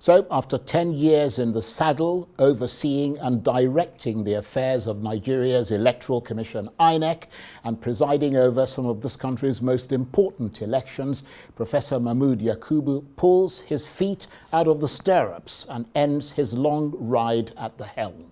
So, after 10 years in the saddle, overseeing and directing the affairs of Nigeria's Electoral Commission, INEC, and presiding over some of this country's most important elections, Professor Mahmud Yakubu pulls his feet out of the stirrups and ends his long ride at the helm.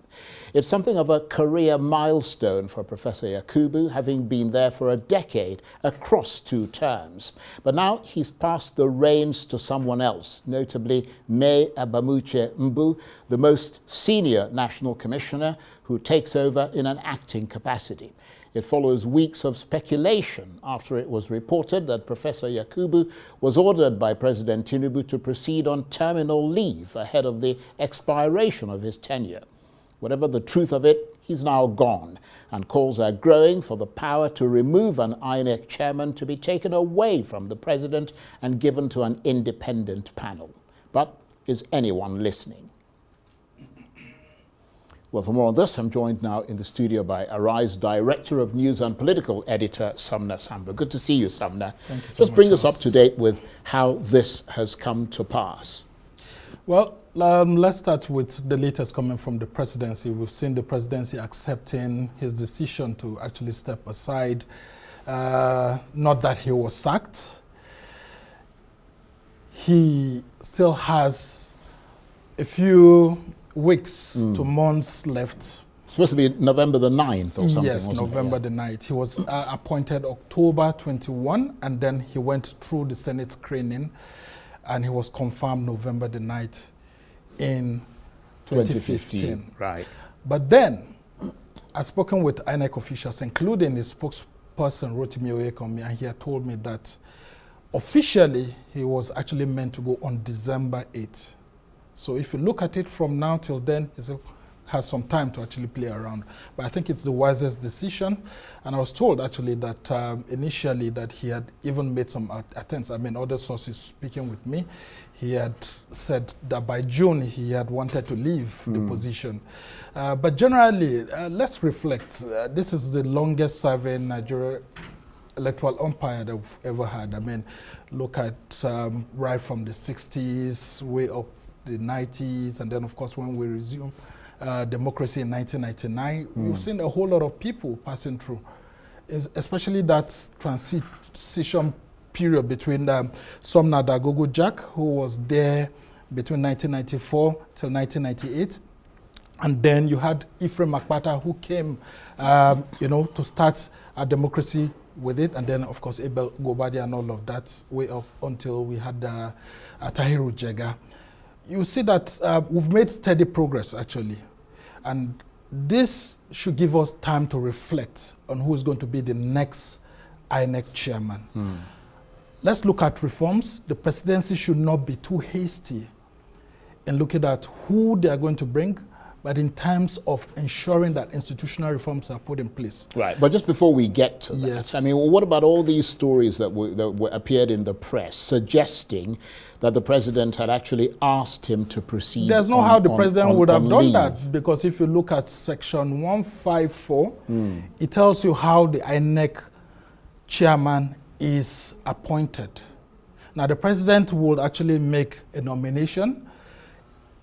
It's something of a career milestone for Professor Yakubu, having been there for a decade across 2 terms. But now he's passed the reins to someone else, notably May Abamuche Mbu, the most senior national commissioner, who takes over in an acting capacity. It follows weeks of speculation after it was reported that Professor Yakubu was ordered by President Tinubu to proceed on terminal leave ahead of the expiration of his tenure. Whatever the truth of it, he's now gone, and calls are growing for the power to remove an INEC chairman to be taken away from the president and given to an independent panel. But is anyone listening? Well, for more on this, I'm joined now in the studio by Arise Director of News and Political Editor, Sumner Sambo. Good to see you, Sumner. Thank you so much. Just bring us up to date with how this has come to pass. Well, let's start with the latest coming from the presidency. We've seen the presidency accepting his decision to actually step aside. Not that he was sacked. He still has a few weeks to months left. Supposed to be November the 9th or something, Yes, November the 9th. He was appointed October 21, and then he went through the Senate screening, and he was confirmed November the 9th in 2015. Right. But then, I've spoken with INEC officials, including his spokesperson, Rotimi Oyekanmi, and he had told me that officially he was actually meant to go on December 8th. So if you look at it from now till then, he still has some time to actually play around. But I think it's the wisest decision. And I was told actually that initially that he had even made some attempts. I mean, other sources speaking with me, he had said that by June he had wanted to leave the position. But generally, let's reflect. This is the longest serving Nigeria electoral umpire that we've ever had. I mean, look at right from the 60s, way up the 90s, and then of course when we resumed democracy in 1999, we've seen a whole lot of people passing through, especially that transition period between Sumner Jack, who was there between 1994 till 1998, and then you had Ephraim Akpata, who came, to start a democracy with it, and then of course Abel Gobadi and all of that, way up until we had Tahiru Jega. You see that we've made steady progress actually, and this should give us time to reflect on who is going to be the next INEC chairman. Let's look at reforms. The presidency should not be too hasty in looking at who they are going to bring, but in terms of ensuring that institutional reforms are put in place. Right, but just before we get to that, Yes. I mean, what about all these stories that appeared in the press suggesting that the president had actually asked him to proceed? There's no how the president would have done leave. that, because if you look at section 154, it tells you how the INEC chairman is appointed. Now, the president would actually make a nomination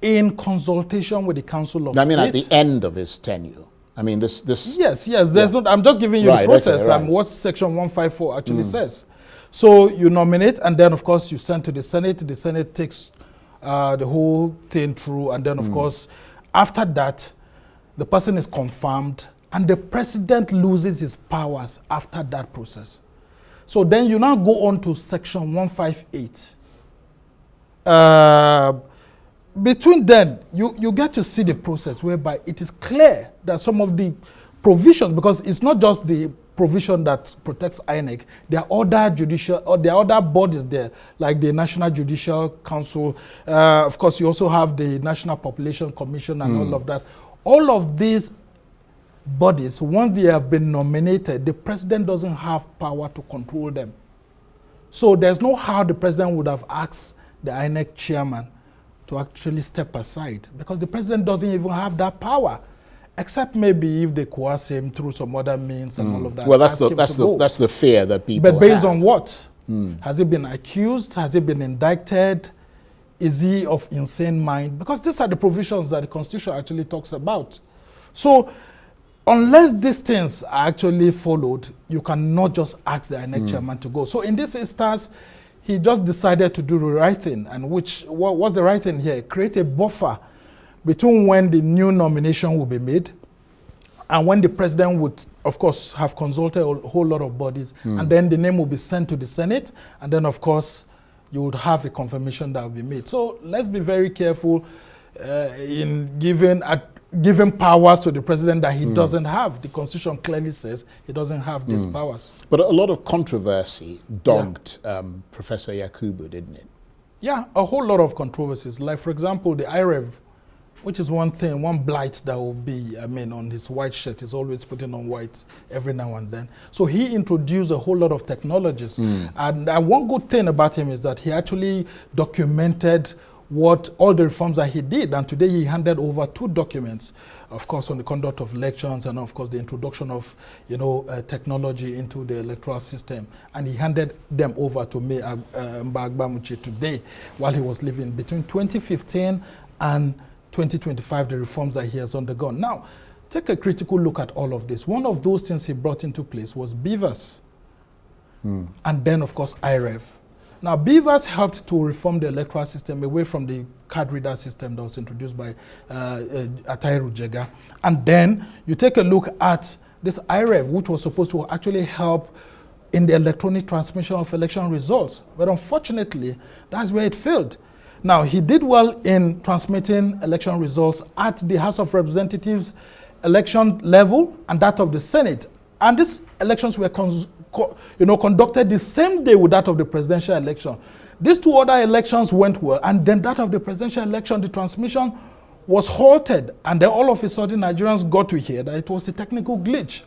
in consultation with the Council of State. I mean, at the end of his tenure. I mean, this. Yes. There's not. I'm just giving you Right, the process. okay, right. What section 154 actually says. So you nominate, and then of course you send to the Senate. The Senate takes the whole thing through, and then of course after that, the person is confirmed, and the president loses his powers after that process. So then you now go on to section 158. Between then, you get to see the process whereby it is clear that some of the provisions, because it's not just the provision that protects INEC, there are other judicial, or there are other bodies there, like the National Judicial Council. Of course, you also have the National Population Commission and all of that. All of these bodies, once they have been nominated, the president doesn't have power to control them. So there's no how the president would have asked the INEC chairman to actually step aside, because the president doesn't even have that power, except maybe if they coerce him through some other means and all of that. Well, that's the fear that people But based have. on what? Has he been accused? Has he been indicted? Is he of insane mind? Because these are the provisions that the Constitution actually talks about. So unless these things are actually followed, you cannot just ask the INEC chairman to go. So in this instance, he just decided to do the right thing. And what was the right thing here? Create a buffer between when the new nomination will be made and when the president would, of course, have consulted a whole lot of bodies. And then the name will be sent to the Senate. And then, of course, you would have a confirmation that will be made. So let's be very careful in giving powers to the president that he doesn't have. The Constitution clearly says he doesn't have these powers. But a lot of controversy dogged Professor Yakubu, didn't it? Yeah, a whole lot of controversies. Like, for example, the IREV, which is one thing, one blight that will be, on his white shirt. He's always putting on white every now and then. So he introduced a whole lot of technologies. And one good thing about him is that he actually documented all the reforms that he did. And today he handed over 2 documents, of course, on the conduct of elections and, of course, the introduction of, technology into the electoral system. And he handed them over to me, Mbagbamuche, today while he was living between 2015 and 2025, the reforms that he has undergone. Now, take a critical look at all of this. One of those things he brought into place was BVAS. And then, of course, IREV. Now, BVAS helped to reform the electoral system away from the card reader system that was introduced by Atairu Jega. And then you take a look at this IREV, which was supposed to actually help in the electronic transmission of election results. But unfortunately, that's where it failed. Now, he did well in transmitting election results at the House of Representatives election level and that of the Senate. And these elections were conducted the same day with that of the presidential election. These 2 other elections went well, and then that of the presidential election, the transmission was halted. And then all of a sudden, Nigerians got to hear that it was a technical glitch.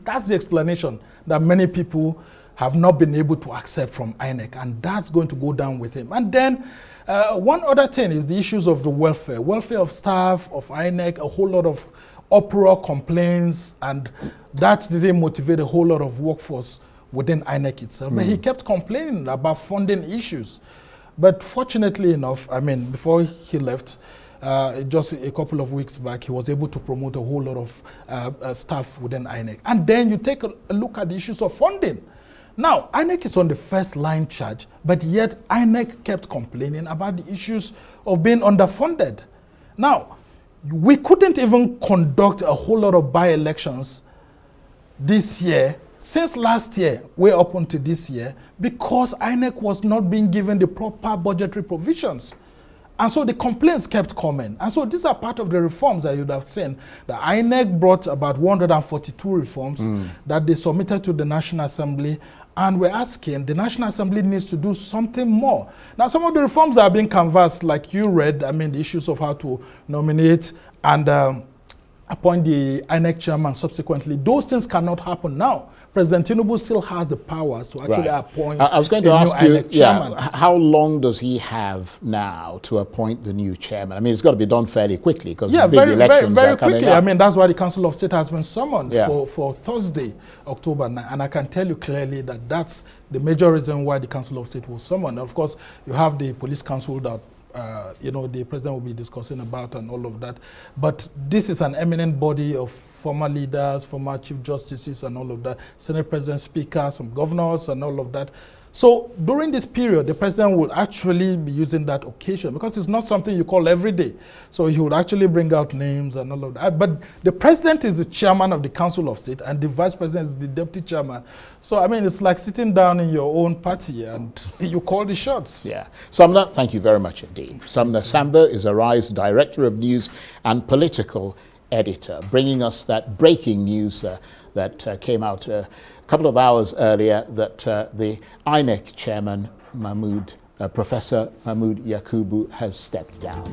That's the explanation that many people have not been able to accept from INEC, and that's going to go down with him. And then one other thing is the issues of the welfare of staff, of INEC, a whole lot of uproar, complaints, and that didn't motivate a whole lot of workforce within INEC itself. But he kept complaining about funding issues. But fortunately enough, before he left, just a couple of weeks back, he was able to promote a whole lot of staff within INEC. And then you take a look at the issues of funding. Now, INEC is on the first line charge, but yet INEC kept complaining about the issues of being underfunded. Now, we couldn't even conduct a whole lot of by-elections this year, since last year, way up until this year, because INEC was not being given the proper budgetary provisions. And so the complaints kept coming. And so these are part of the reforms that you'd have seen. The INEC brought about 142 reforms that they submitted to the National Assembly. And we're asking, the National Assembly needs to do something more. Now, some of the reforms that are being canvassed, like you read, the issues of how to nominate and appoint the INEC chairman subsequently, those things cannot happen now. President Tinubu still has the powers to actually appoint I was going to ask you, how long does he have now to appoint the new chairman? It's got to be done fairly quickly because big elections very are coming quickly. up. That's why the Council of State has been summoned for Thursday, October 9. And I can tell you clearly that that's the major reason why the Council of State was summoned. Of course, you have the police council that the president will be discussing about and all of that. But this is an eminent body of former leaders, former chief justices and all of that, Senate President, Speaker, some governors and all of that. So during this period, the president will actually be using that occasion because it's not something you call every day. So he would actually bring out names and all of that. But the president is the chairman of the Council of State and the vice president is the deputy chairman. So, it's like sitting down in your own party and you call the shots. Yeah. Sumner, thank you very much indeed. Sumner Sambo is Arise Director of News and Political Editor, bringing us that breaking news that came out a couple of hours earlier that the INEC chairman, Professor Mahmud Yakubu, has stepped down.